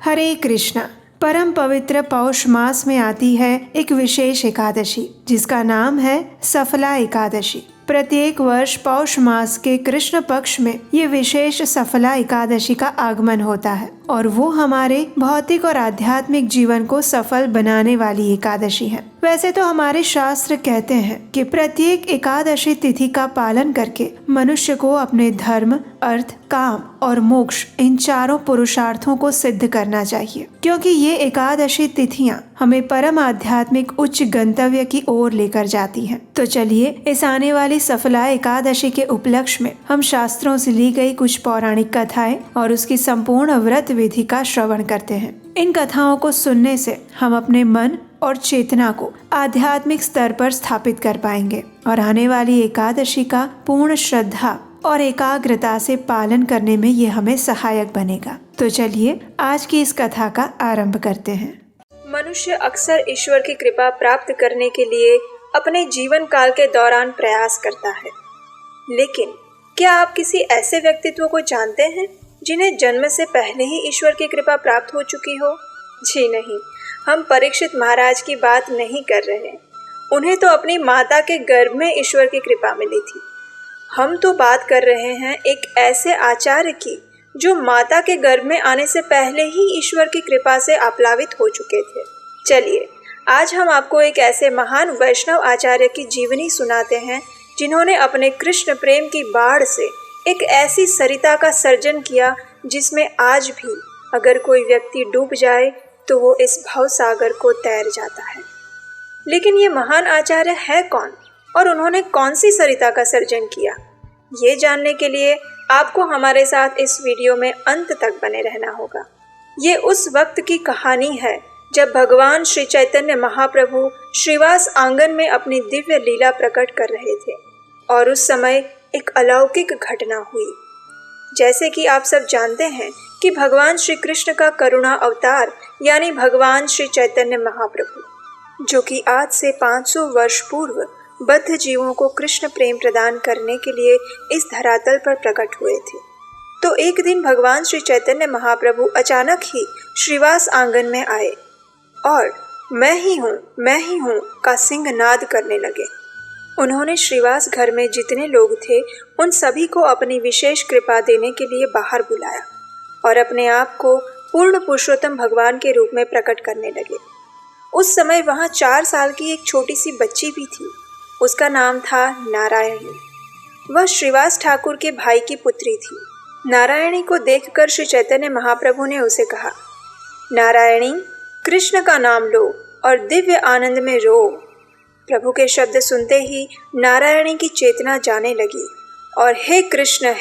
हरे कृष्णा। परम पवित्र पौष मास में आती है एक विशेष एकादशी जिसका नाम है सफला एकादशी। प्रत्येक वर्ष पौष मास के कृष्ण पक्ष में ये विशेष सफला एकादशी का आगमन होता है और वो हमारे भौतिक और आध्यात्मिक जीवन को सफल बनाने वाली एकादशी है। वैसे तो हमारे शास्त्र कहते हैं कि प्रत्येक एकादशी तिथि का पालन करके मनुष्य को अपने धर्म, अर्थ, काम और मोक्ष इन चारों पुरुषार्थों को सिद्ध करना चाहिए, क्योंकि ये एकादशी तिथियां हमें परम आध्यात्मिक उच्च गंतव्य की ओर लेकर जाती हैं। तो चलिए इस आने वाली सफला एकादशी के उपलक्ष्य में हम शास्त्रों से ली गई कुछ पौराणिक कथाएं और उसकी संपूर्ण व्रत विधि का श्रवण करते हैं। इन कथाओं को सुनने से हम अपने मन और चेतना को आध्यात्मिक स्तर पर स्थापित कर पाएंगे और आने वाली एकादशी का पूर्ण श्रद्धा और एकाग्रता से पालन करने में ये हमें सहायक बनेगा। तो चलिए आज की इस कथा का आरंभ करते हैं। मनुष्य अक्सर ईश्वर की कृपा प्राप्त करने के लिए अपने जीवन काल के दौरान प्रयास करता है, लेकिन क्या आप किसी ऐसे व्यक्तित्व को जानते हैं जिन्हें जन्म से पहले ही ईश्वर की कृपा प्राप्त हो चुकी हो? जी नहीं, हम परीक्षित महाराज की बात नहीं कर रहे। उन्हें तो अपनी माता के गर्भ में ईश्वर की कृपा मिली थी। हम तो बात कर रहे हैं एक ऐसे आचार्य की जो माता के गर्भ में आने से पहले ही ईश्वर की कृपा से आप्लावित हो चुके थे। चलिए आज हम आपको एक ऐसे महान वैष्णव आचार्य की जीवनी सुनाते हैं जिन्होंने अपने कृष्ण प्रेम की बाढ़ से एक ऐसी सरिता का सर्जन किया जिसमें आज भी अगर कोई व्यक्ति डूब जाए तो वो इस भव सागर को तैर जाता है। लेकिन ये महान आचार्य है कौन और उन्होंने कौन सी सरिता का सर्जन किया? ये जानने के लिए आपको हमारे साथ इस वीडियो में अंत तक बने रहना होगा। ये उस वक्त की कहानी है जब भगवान श्री चैतन्य महाप्रभु श्रीवास आंगन में अपनी दिव्य लीला प्रकट कर रहे थे और उस समय एक अलौकिक घटना हुई। जैसे कि आप सब जानते हैं कि भगवान श्री कृष्ण का करुणा अवतार यानी भगवान श्री चैतन्य महाप्रभु, जो कि आज से 500 वर्ष पूर्व बद्ध जीवों को कृष्ण प्रेम प्रदान करने के लिए इस धरातल पर प्रकट हुए थे। तो एक दिन भगवान श्री चैतन्य महाप्रभु अचानक ही श्रीवास आंगन में आए और मैं ही हूँ का सिंहनाद करने लगे। उन्होंने श्रीवास घर में जितने लोग थे उन सभी को अपनी विशेष कृपा देने के लिए बाहर बुलाया और अपने आप को पूर्ण पुरुषोत्तम भगवान के रूप में प्रकट करने लगे। उस समय वहाँ 4 साल की एक छोटी सी बच्ची भी थी। उसका नाम था नारायणी। वह श्रीवास ठाकुर के भाई की पुत्री थी। नारायणी को देखकर श्री चैतन्य महाप्रभु ने उसे कहा, नारायणी, कृष्ण का नाम लो और दिव्य आनंद में रो। प्रभु के शब्द सुनते ही नारायणी की चेतना जाने लगी और हे कृष्ण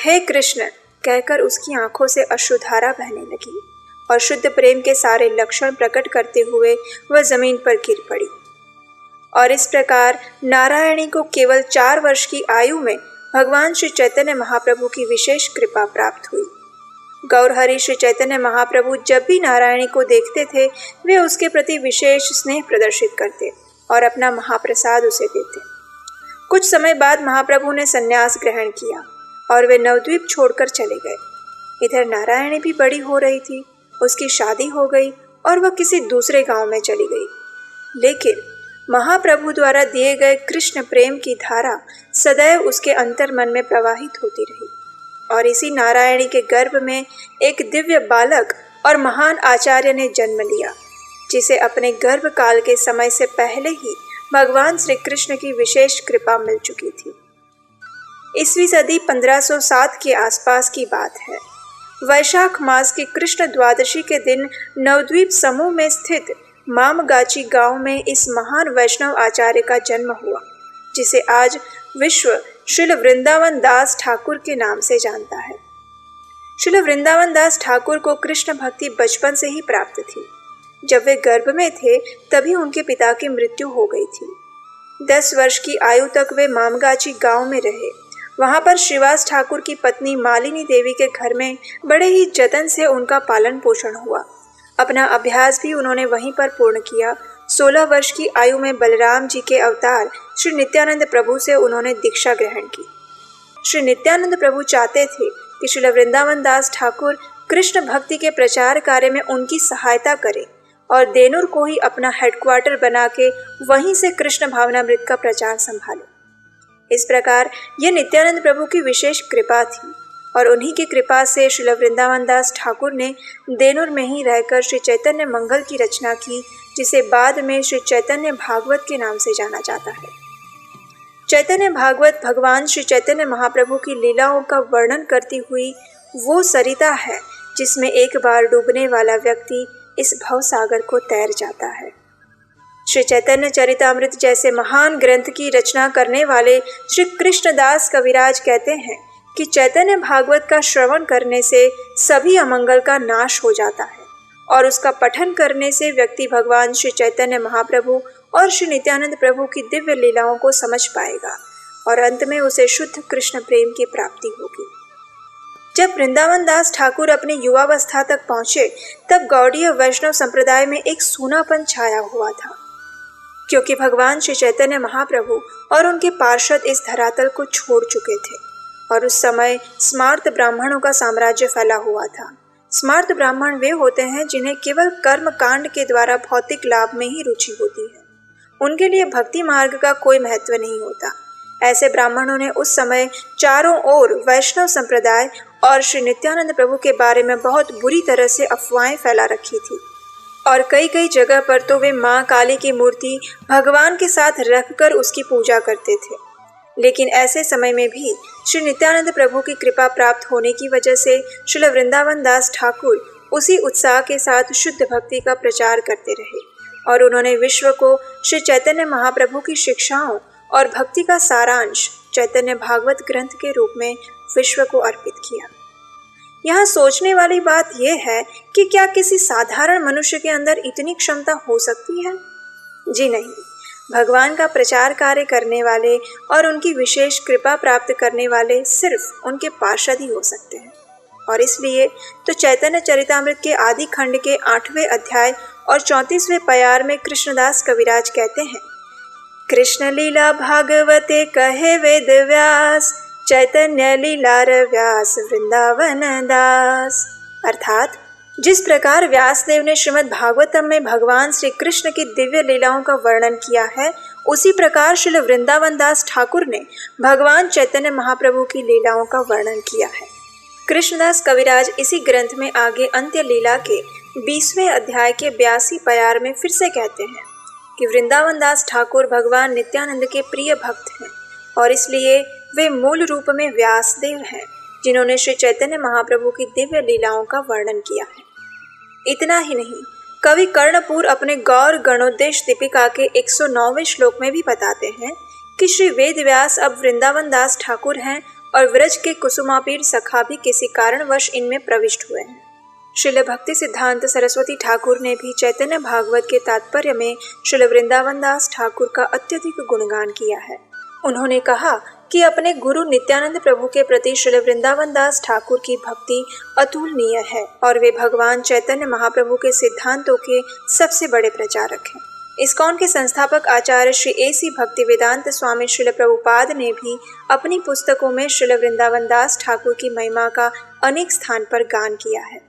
कहकर उसकी आंखों से अश्रुधारा बहने लगी और शुद्ध प्रेम के सारे लक्षण प्रकट करते हुए वह जमीन पर गिर पड़ी। और इस प्रकार नारायणी को केवल 4 वर्ष की आयु में भगवान श्री चैतन्य महाप्रभु की विशेष कृपा प्राप्त हुई। गौरहरि श्री चैतन्य महाप्रभु जब भी नारायणी को देखते थे वे उसके प्रति विशेष स्नेह प्रदर्शित करते और अपना महाप्रसाद उसे देते। कुछ समय बाद महाप्रभु ने संन्यास ग्रहण किया और वे नवद्वीप छोड़कर चले गए। इधर नारायणी भी बड़ी हो रही थी, उसकी शादी हो गई और वह किसी दूसरे गांव में चली गई। लेकिन महाप्रभु द्वारा दिए गए कृष्ण प्रेम की धारा सदैव उसके अंतर्मन में प्रवाहित होती रही और इसी नारायणी के गर्भ में एक दिव्य बालक और महान आचार्य ने जन्म लिया, जिसे अपने गर्भ काल के समय से पहले ही भगवान श्री कृष्ण की विशेष कृपा मिल चुकी थी। ईस्वी सदी 1507 के आसपास की बात है। वैशाख मास की कृष्ण द्वादशी के दिन नवद्वीप समूह में स्थित मामगाची गांव में इस महान वैष्णव आचार्य का जन्म हुआ, जिसे आज विश्व श्रील वृंदावन दास ठाकुर के नाम से जानता है। श्रील वृंदावन दास ठाकुर को कृष्ण भक्ति बचपन से ही प्राप्त थी। जब वे गर्भ में थे तभी उनके पिता की मृत्यु हो गई थी। 10 वर्ष की आयु तक वे मामगाची गांव में रहे। वहां पर श्रीवास ठाकुर की पत्नी मालिनी देवी के घर में बड़े ही जतन से उनका पालन पोषण हुआ। अपना अभ्यास भी उन्होंने वहीं पर पूर्ण किया। 16 वर्ष की आयु में बलराम जी के अवतार श्री नित्यानंद प्रभु से उन्होंने दीक्षा ग्रहण की। श्री नित्यानंद प्रभु चाहते थे कि श्री वृंदावन दास ठाकुर कृष्ण भक्ति के प्रचार कार्य में उनकी सहायता करें और देनुर को ही अपना हेडक्वार्टर बना के वहीं से कृष्ण भावनामृत का प्रचार संभाले। इस प्रकार यह नित्यानंद प्रभु की विशेष कृपा थी और उन्हीं की कृपा से श्रील वृंदावन दास ठाकुर ने देनुर में ही रहकर श्री चैतन्य मंगल की रचना की, जिसे बाद में श्री चैतन्य भागवत के नाम से जाना जाता है। चैतन्य भागवत भगवान श्री चैतन्य महाप्रभु की लीलाओं का वर्णन करती हुई वो सरिता है जिसमें एक बार डूबने वाला व्यक्ति इस भव सागर को तैर जाता है। श्री चैतन्य चरितामृत जैसे महान ग्रंथ की रचना करने वाले श्री कृष्णदास कविराज कहते हैं कि चैतन्य भागवत का श्रवण करने से सभी अमंगल का नाश हो जाता है और उसका पठन करने से व्यक्ति भगवान श्री चैतन्य महाप्रभु और श्री नित्यानंद प्रभु की दिव्य लीलाओं को समझ पाएगा और अंत में उसे शुद्ध कृष्ण प्रेम की प्राप्ति होगी। जब वृंदावन दास ठाकुर अपनी युवावस्था तक पहुंचे तब गौड़ीय वैष्णव संप्रदाय में एक सूनापन छाया हुआ था, क्योंकि भगवान श्री चैतन्य महाप्रभु और उनके पार्षद इस धरातल को छोड़ चुके थे और उस समय स्मार्त ब्राह्मणों का साम्राज्य फैला हुआ था। स्मार्त ब्राह्मण वे होते हैं जिन्हें केवल कर्म कांड के द्वारा भौतिक लाभ में ही रुचि होती है, उनके लिए भक्ति मार्ग का कोई महत्व नहीं होता। ऐसे ब्राह्मणों ने उस समय चारों ओर वैष्णव संप्रदाय और श्री नित्यानंद प्रभु के बारे में बहुत बुरी तरह से अफवाहें फैला रखी थी और कई कई जगह पर तो वे माँ काली की मूर्ति भगवान के साथ रखकर उसकी पूजा करते थे। लेकिन ऐसे समय में भी श्री नित्यानंद प्रभु की कृपा प्राप्त होने की वजह से श्रील वृंदावन दास ठाकुर उसी उत्साह के साथ शुद्ध भक्ति का प्रचार करते रहे और उन्होंने विश्व को श्री चैतन्य महाप्रभु की शिक्षाओं और भक्ति का सारांश चैतन्य भागवत ग्रंथ के रूप में विश्व को अर्पित किया। यहाँ सोचने वाली बात यह है कि क्या किसी साधारण मनुष्य के अंदर इतनी क्षमता हो सकती है? जी नहीं, भगवान का प्रचार कार्य करने वाले और उनकी विशेष कृपा प्राप्त करने वाले सिर्फ उनके पार्षद ही हो सकते हैं। और इसलिए तो चैतन्य चरितामृत के आदि खंड के 8वें अध्याय और 34वें पयार में कृष्णदास कविराज कहते हैं, कृष्ण लीला भागवते कहे वेद व्यास, चैतन्य लीलार व्यास वृंदावन दास। अर्थात जिस प्रकार व्यासदेव ने श्रीमद् भागवतम में भगवान श्री कृष्ण की दिव्य लीलाओं का वर्णन किया है, उसी प्रकार श्री वृंदावन दास ठाकुर ने भगवान चैतन्य महाप्रभु की लीलाओं का वर्णन किया है। कृष्णदास कविराज इसी ग्रंथ में आगे अंत्य लीला के 20वें अध्याय के 82 पयार में फिर से कहते हैं कि वृंदावन दास ठाकुर भगवान नित्यानंद के प्रिय भक्त हैं और इसलिए वे मूल रूप में व्यासदेव हैं जिन्होंने श्री चैतन्य महाप्रभु की दिव्य लीलाओं का वर्णन किया है। इतना ही नहीं, कवि कर्णपुर अपने गौर गणोद्देश दीपिका के 109वें श्लोक में भी बताते हैं कि श्री वेद व्यास अब वृंदावन दास ठाकुर हैं और व्रज के कुसुमापीर सखा भी किसी कारणवश इनमें प्रविष्ट हुए हैं। श्रील भक्ति सिद्धांत सरस्वती ठाकुर ने भी चैतन्य भागवत के तात्पर्य में श्रील वृंदावन दास ठाकुर का अत्यधिक गुणगान किया है। उन्होंने कहा कि अपने गुरु नित्यानंद प्रभु के प्रति श्रील वृंदावन दास ठाकुर की भक्ति अतुलनीय है और वे भगवान चैतन्य महाप्रभु के सिद्धांतों के सबसे बड़े प्रचारक हैं। इस्कॉन के संस्थापक आचार्य श्री AC भक्ति वेदांत स्वामी श्रील प्रभुपाद ने भी अपनी पुस्तकों में श्रील वृंदावन दास ठाकुर की महिमा का अनेक स्थान पर गान किया है।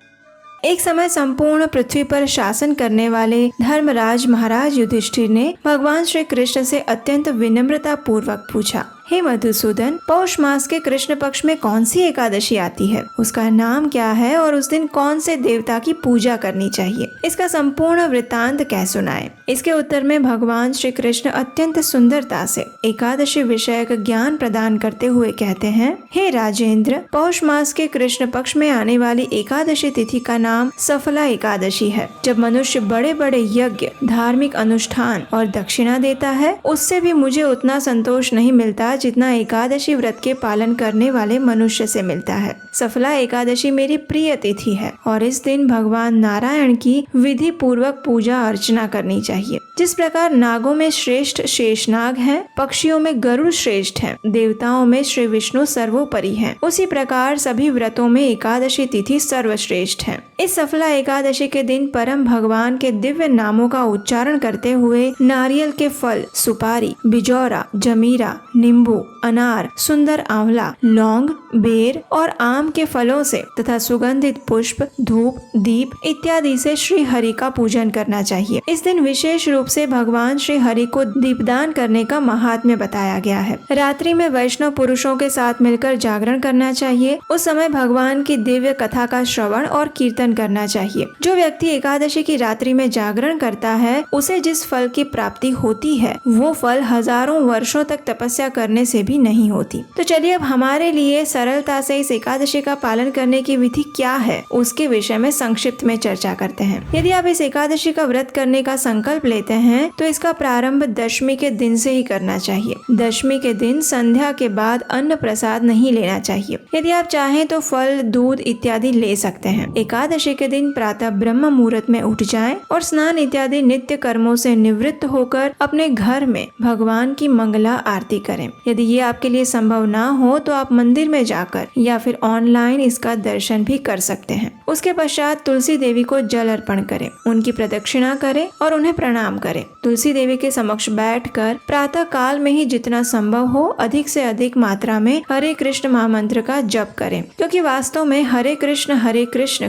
एक समय संपूर्ण पृथ्वी पर शासन करने वाले धर्मराज महाराज युधिष्ठिर ने भगवान श्री कृष्ण से अत्यंत विनम्रता पूर्वक पूछा, हे मधुसूदन, पौष मास के कृष्ण पक्ष में कौन सी एकादशी आती है? उसका नाम क्या है और उस दिन कौन से देवता की पूजा करनी चाहिए? इसका संपूर्ण वृत्तांत कह सुनाए। इसके उत्तर में भगवान श्री कृष्ण अत्यंत सुंदरता से एकादशी विषयक ज्ञान प्रदान करते हुए कहते हैं, हे राजेंद्र, पौष मास के कृष्ण पक्ष में आने वाली एकादशी तिथि का नाम सफला एकादशी है। जब मनुष्य बड़े बड़े यज्ञ, धार्मिक अनुष्ठान और दक्षिणा देता है, उससे भी मुझे उतना संतोष नहीं मिलता जितना एकादशी व्रत के पालन करने वाले मनुष्य से मिलता है। सफला एकादशी मेरी प्रिय तिथि है और इस दिन भगवान नारायण की विधि पूर्वक पूजा अर्चना करनी चाहिए। जिस प्रकार नागों में श्रेष्ठ शेषनाग हैं, पक्षियों में गरुड़ श्रेष्ठ हैं, देवताओं में श्री विष्णु सर्वोपरि हैं, उसी प्रकार सभी व्रतों में एकादशी तिथि सर्वश्रेष्ठ है। इस सफला एकादशी के दिन परम भगवान के दिव्य नामों का उच्चारण करते हुए नारियल के फल, सुपारी, बिजौरा, जमीरा, नींबू नींबू, अनार, सुंदर आंवला, लौंग, बेर और आम के फलों से तथा सुगंधित पुष्प, धूप, दीप इत्यादि से श्री हरि का पूजन करना चाहिए। इस दिन विशेष रूप से भगवान श्री हरि को दीपदान करने का महात्म्य बताया गया है। रात्रि में वैष्णव पुरुषों के साथ मिलकर जागरण करना चाहिए। उस समय भगवान की दिव्य कथा का श्रवण और कीर्तन करना चाहिए। जो व्यक्ति एकादशी की रात्रि में जागरण करता है उसे जिस फल की प्राप्ति होती है वो फल हजारों वर्षों तक तपस्या करने से भी नहीं होती। तो चलिए अब हमारे लिए सरलता से इस एकादशी का पालन करने की विधि क्या है उसके विषय में संक्षिप्त में चर्चा करते हैं। यदि आप इस एकादशी का व्रत करने का संकल्प लेते हैं तो इसका प्रारंभ दशमी के दिन से ही करना चाहिए। दशमी के दिन संध्या के बाद अन्न प्रसाद नहीं लेना चाहिए। यदि आप चाहें तो फल, दूध इत्यादि ले सकते हैं। एकादशी के दिन प्रातः ब्रह्म मुहूर्त में उठ जाएं और स्नान इत्यादि नित्य कर्मों से निवृत्त होकर अपने घर में भगवान की मंगला आरती करें। यदि ये आपके लिए संभव ना हो तो आप मंदिर में जाकर या फिर ऑनलाइन इसका दर्शन भी कर सकते हैं। उसके पश्चात तुलसी देवी को जल अर्पण करें, उनकी प्रदक्षिणा करें और उन्हें प्रणाम करें। तुलसी देवी के समक्ष बैठकर प्रातः काल में ही जितना संभव हो अधिक से अधिक मात्रा में हरे कृष्ण महामंत्र का जप करें, क्योंकि वास्तव में हरे कृष्ण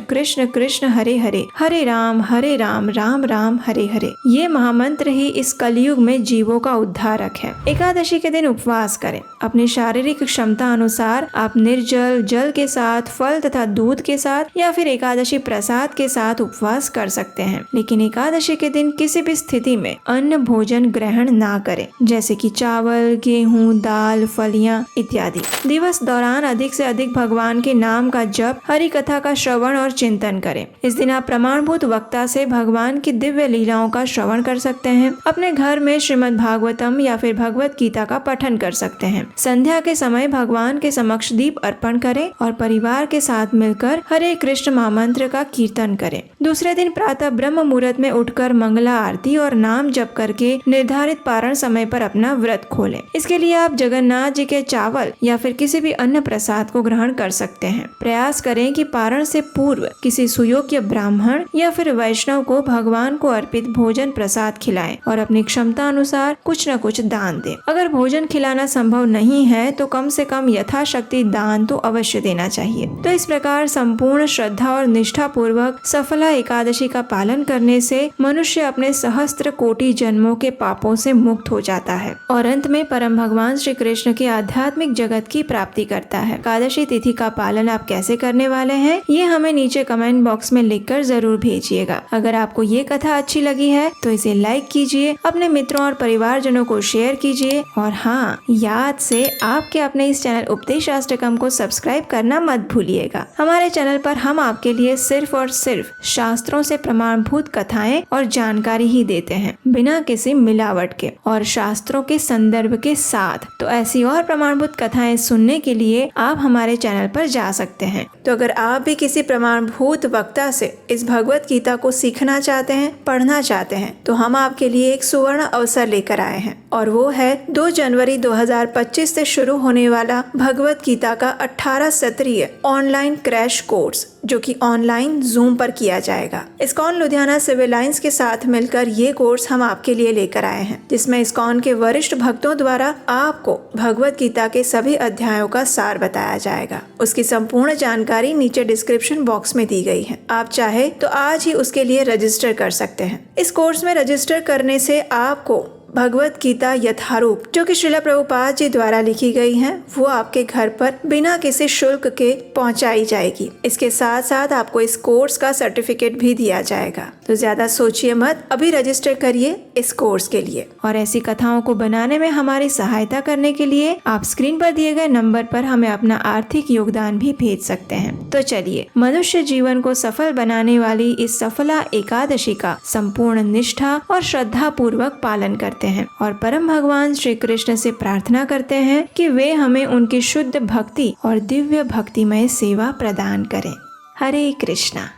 कृष्ण कृष्ण हरे हरे, हरे राम राम राम हरे हरे ये महामंत्र ही इस कलयुग में जीवों का उद्धारक है। एकादशी के दिन उपवास करें। अपनी शारीरिक क्षमता अनुसार आप निर्जल जल के साथ, फल तथा दूध के साथ या फिर एकादशी प्रसाद के साथ उपवास कर सकते हैं, लेकिन एकादशी के दिन किसी भी स्थिति में अन्न भोजन ग्रहण ना करें, जैसे कि चावल, गेहूं, दाल, फलियां इत्यादि। दिवस दौरान अधिक से अधिक भगवान के नाम का जप, हरि कथा का श्रवण और चिंतन करें। इस दिन आप प्रमाणभूत वक्ता से भगवान की दिव्य लीलाओं का श्रवण कर सकते हैं। अपने घर में श्रीमद् भागवतम या फिर भगवत गीता का पठन कर सकते हैं। संध्या के समय भगवान के समक्ष दीप अर्पण करें और परिवार के साथ मिलकर हरे कृष्ण महामंत्र का कीर्तन करें। दूसरे दिन प्रातः ब्रह्म मुहूर्त में उठकर मंगला आरती और नाम जप करके निर्धारित पारण समय पर अपना व्रत खोलें। इसके लिए आप जगन्नाथ जी के चावल या फिर किसी भी अन्य प्रसाद को ग्रहण कर सकते हैं। प्रयास करें कि पारण से पूर्व किसी सुयोग्य ब्राह्मण या फिर वैष्णव को भगवान को अर्पित भोजन प्रसाद खिलाएं और अपनी क्षमता अनुसार कुछ न कुछ दान दें। अगर भोजन खिलाना संभव नहीं है तो कम से कम यथाशक्ति दान तो अवश्य देना चाहिए। तो इस प्रकार संपूर्ण श्रद्धा और निष्ठा पूर्वक सफला एकादशी का पालन करने से मनुष्य अपने सहस्त्र कोटि जन्मों के पापों से मुक्त हो जाता है और अंत में परम भगवान श्री कृष्ण के आध्यात्मिक जगत की प्राप्ति करता है। एकादशी तिथि का पालन आप कैसे करने वाले हैं ये हमें नीचे कमेंट बॉक्स में लिखकर जरूर भेजिएगा। अगर आपको ये कथा अच्छी लगी है तो इसे लाइक कीजिए, अपने मित्रों और परिवारजनों को शेयर कीजिए और हाँ, याद से आपके अपने इस चैनल उपदेशाष्टकम को सब्सक्राइब करना मत भूलिएगा। हमारे चैनल पर हम आपके लिए सिर्फ और सिर्फ शास्त्रों से प्रमाणभूत कथाएं और जानकारी ही देते हैं, बिना किसी मिलावट के और शास्त्रों के संदर्भ के साथ। तो ऐसी और प्रमाणभूत कथाएं सुनने के लिए आप हमारे चैनल पर जा सकते हैं। तो अगर आप भी किसी प्रमाणभूत वक्ता से इस भगवत गीता को सीखना चाहते हैं, पढ़ना चाहते हैं, तो हम आपके लिए एक सुवर्ण अवसर लेकर आए हैं और वो है 2 जनवरी 2025 से शुरू होने वाला भगवत गीता का 18 सत्रीय ऑनलाइन क्रैश कोर्स, जो कि ऑनलाइन जूम पर किया जाएगा। इस्कॉन लुधियाना सिविल लाइंस के साथ मिलकर ये कोर्स हम आपके लिए लेकर आए हैं, जिसमें इस्कॉन के वरिष्ठ भक्तों द्वारा आपको भगवत गीता के सभी अध्यायों का सार बताया जाएगा। उसकी संपूर्ण जानकारी नीचे डिस्क्रिप्शन बॉक्स में दी गई है। आप चाहे तो आज ही उसके लिए रजिस्टर कर सकते हैं। इस कोर्स में रजिस्टर करने से आपको भगवत गीता यथारूप, जो कि श्रील प्रभुपाद जी द्वारा लिखी गई है, वो आपके घर पर बिना किसी शुल्क के पहुंचाई जाएगी। इसके साथ साथ आपको इस कोर्स का सर्टिफिकेट भी दिया जाएगा। तो ज्यादा सोचिए मत, अभी रजिस्टर करिए इस कोर्स के लिए। और ऐसी कथाओं को बनाने में हमारी सहायता करने के लिए आप स्क्रीन पर दिए गए नंबर पर हमें अपना आर्थिक योगदान भी भेज सकते हैं। तो चलिए, मनुष्य जीवन को सफल बनाने वाली इस सफला एकादशी का संपूर्ण निष्ठा और श्रद्धा पूर्वक पालन करते हैं और परम भगवान श्री कृष्ण से प्रार्थना करते हैं कि वे हमें उनकी शुद्ध भक्ति और दिव्य भक्तिमय सेवा प्रदान करें। हरे कृष्णा।